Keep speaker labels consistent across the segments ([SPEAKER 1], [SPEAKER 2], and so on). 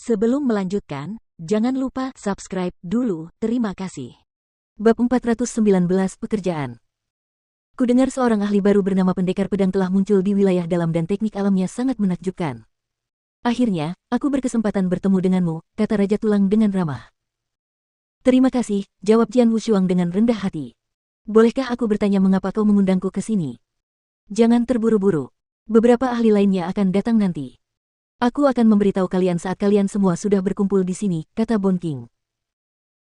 [SPEAKER 1] Sebelum melanjutkan, jangan lupa subscribe dulu, terima kasih.
[SPEAKER 2] Bab 419 Pekerjaan. Kudengar seorang ahli baru bernama Pendekar Pedang telah muncul di wilayah dalam dan teknik alamnya sangat menakjubkan. Akhirnya, aku berkesempatan bertemu denganmu, kata Raja Tulang dengan ramah. Terima kasih, jawab Jian Wushuang dengan rendah hati. Bolehkah aku bertanya mengapa kau mengundangku ke sini? Jangan terburu-buru. Beberapa ahli lainnya akan datang nanti. Aku akan memberitahu kalian saat kalian semua sudah berkumpul di sini, kata Bon King.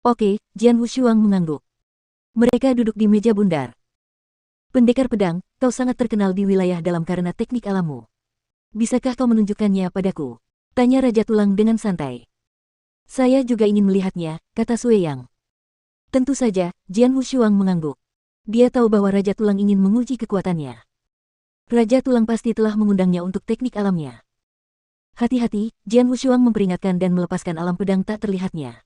[SPEAKER 2] Oke, Jian Wushuang mengangguk. Mereka duduk di meja bundar. Pendekar pedang, kau sangat terkenal di wilayah dalam karena teknik alammu. Bisakah kau menunjukkannya padaku? Tanya Raja Tulang dengan santai. Saya juga ingin melihatnya, kata Sue Yang. Tentu saja, Jian Wushuang mengangguk. Dia tahu bahwa Raja Tulang ingin menguji kekuatannya. Raja Tulang pasti telah mengundangnya untuk teknik alamnya. Hati-hati, Jian Wushuang memperingatkan dan melepaskan alam pedang tak terlihatnya.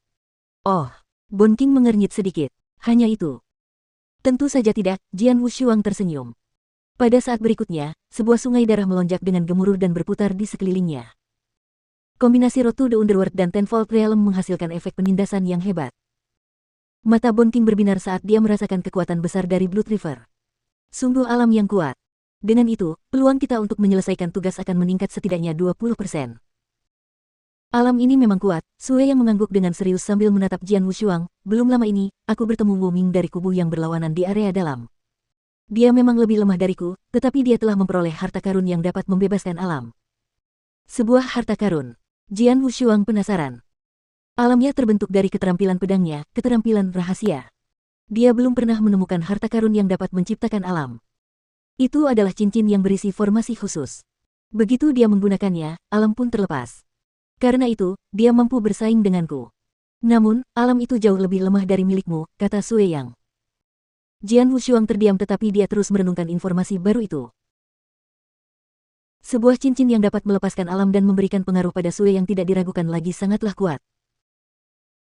[SPEAKER 2] Oh, Bon King mengernyit sedikit. Hanya itu. Tentu saja tidak, Jian Wushuang tersenyum. Pada saat berikutnya, sebuah sungai darah melonjak dengan gemuruh dan berputar di sekelilingnya. Kombinasi Road to the Underworld dan Tenfold Realm menghasilkan efek penindasan yang hebat. Mata Bon King berbinar saat dia merasakan kekuatan besar dari Blood River. Sungguh alam yang kuat. Dengan itu, peluang kita untuk menyelesaikan tugas akan meningkat setidaknya 20%. Alam ini memang kuat, Sue yang mengangguk dengan serius sambil menatap Jian Wushuang. Belum lama ini, aku bertemu Wu Ming dari kubu yang berlawanan di area dalam. Dia memang lebih lemah dariku, tetapi dia telah memperoleh harta karun yang dapat membebaskan alam. Sebuah harta karun. Jian Wushuang penasaran. Alamnya terbentuk dari keterampilan pedangnya, keterampilan rahasia. Dia belum pernah menemukan harta karun yang dapat menciptakan alam. Itu adalah cincin yang berisi formasi khusus. Begitu dia menggunakannya, alam pun terlepas. Karena itu, dia mampu bersaing denganku. Namun, alam itu jauh lebih lemah dari milikmu, kata Sue Yang. Jian Wushuang terdiam tetapi dia terus merenungkan informasi baru itu. Sebuah cincin yang dapat melepaskan alam dan memberikan pengaruh pada Sue yang tidak diragukan lagi sangatlah kuat.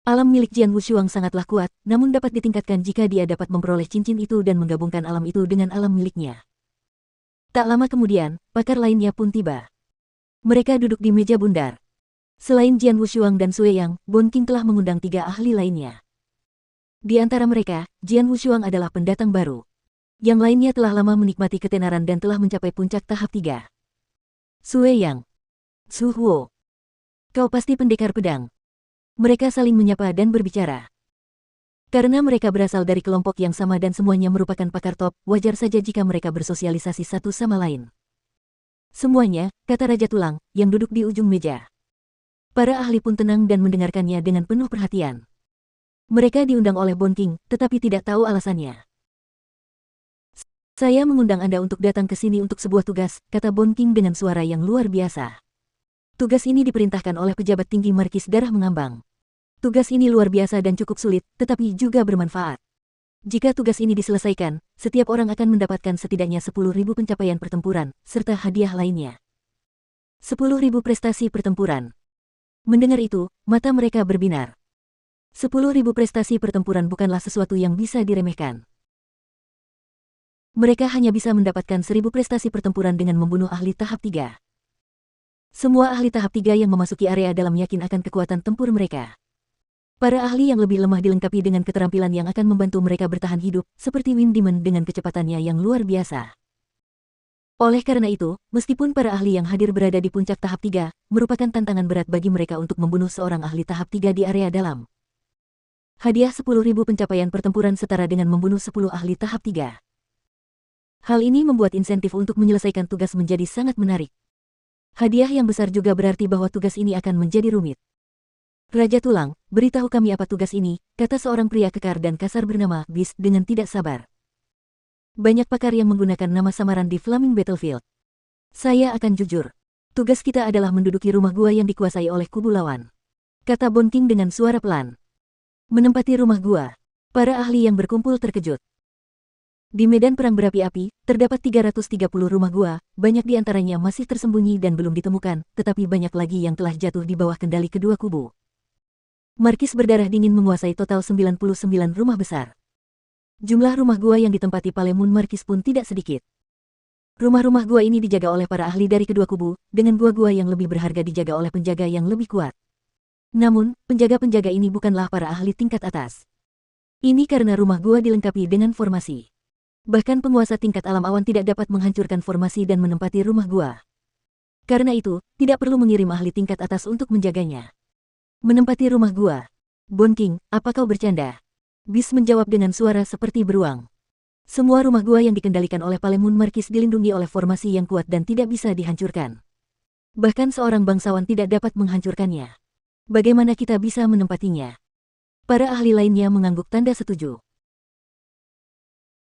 [SPEAKER 2] Alam milik Jian Wushuang sangatlah kuat, namun dapat ditingkatkan jika dia dapat memperoleh cincin itu dan menggabungkan alam itu dengan alam miliknya. Tak lama kemudian, pakar lainnya pun tiba. Mereka duduk di meja bundar. Selain Jian Wushuang dan Sue Yang, Bon King telah mengundang 3 ahli lainnya. Di antara mereka, Jian Wushuang adalah pendatang baru. Yang lainnya telah lama menikmati ketenaran dan telah mencapai puncak tahap 3. Sue Yang. Su Huo. Kau pasti pendekar pedang. Mereka saling menyapa dan berbicara. Karena mereka berasal dari kelompok yang sama dan semuanya merupakan pakar top, wajar saja jika mereka bersosialisasi satu sama lain. Semuanya, kata Raja Tulang, yang duduk di ujung meja. Para ahli pun tenang dan mendengarkannya dengan penuh perhatian. Mereka diundang oleh Bon King, tetapi tidak tahu alasannya. Saya mengundang Anda untuk datang ke sini untuk sebuah tugas, kata Bon King dengan suara yang luar biasa. Tugas ini diperintahkan oleh pejabat tinggi Markis Darah Mengambang. Tugas ini luar biasa dan cukup sulit, tetapi juga bermanfaat. Jika tugas ini diselesaikan, setiap orang akan mendapatkan setidaknya 10.000 pencapaian pertempuran, serta hadiah lainnya. 10.000 prestasi pertempuran. Mendengar itu, mata mereka berbinar. 10.000 prestasi pertempuran bukanlah sesuatu yang bisa diremehkan. Mereka hanya bisa mendapatkan 1.000 prestasi pertempuran dengan membunuh ahli tahap 3. Semua ahli tahap 3 yang memasuki area dalam yakin akan kekuatan tempur mereka. Para ahli yang lebih lemah dilengkapi dengan keterampilan yang akan membantu mereka bertahan hidup, seperti Wind Demon dengan kecepatannya yang luar biasa. Oleh karena itu, meskipun para ahli yang hadir berada di puncak tahap 3, merupakan tantangan berat bagi mereka untuk membunuh seorang ahli tahap 3 di area dalam. Hadiah 10.000 pencapaian pertempuran setara dengan membunuh 10 ahli tahap 3. Hal ini membuat insentif untuk menyelesaikan tugas menjadi sangat menarik. Hadiah yang besar juga berarti bahwa tugas ini akan menjadi rumit. Raja Tulang, beritahu kami apa tugas ini, kata seorang pria kekar dan kasar bernama Beast dengan tidak sabar. Banyak pakar yang menggunakan nama samaran di Flaming Battlefield. Saya akan jujur. Tugas kita adalah menduduki rumah gua yang dikuasai oleh kubu lawan, kata Bon King dengan suara pelan. Menempati rumah gua. Para ahli yang berkumpul terkejut. Di medan perang berapi-api, terdapat 330 rumah gua, banyak di antaranya masih tersembunyi dan belum ditemukan, tetapi banyak lagi yang telah jatuh di bawah kendali kedua kubu. Markis Berdarah Dingin menguasai total 99 rumah besar. Jumlah rumah gua yang ditempati Palemun Markis pun tidak sedikit. Rumah-rumah gua ini dijaga oleh para ahli dari kedua kubu, dengan gua-gua yang lebih berharga dijaga oleh penjaga yang lebih kuat. Namun, penjaga-penjaga ini bukanlah para ahli tingkat atas. Ini karena rumah gua dilengkapi dengan formasi. Bahkan penguasa tingkat alam awan tidak dapat menghancurkan formasi dan menempati rumah gua. Karena itu, tidak perlu mengirim ahli tingkat atas untuk menjaganya. Menempati rumah gua. Bon King, apa kau bercanda? Bis menjawab dengan suara seperti beruang. Semua rumah gua yang dikendalikan oleh Palemun Markis dilindungi oleh formasi yang kuat dan tidak bisa dihancurkan. Bahkan seorang bangsawan tidak dapat menghancurkannya. Bagaimana kita bisa menempatinya? Para ahli lainnya mengangguk tanda setuju.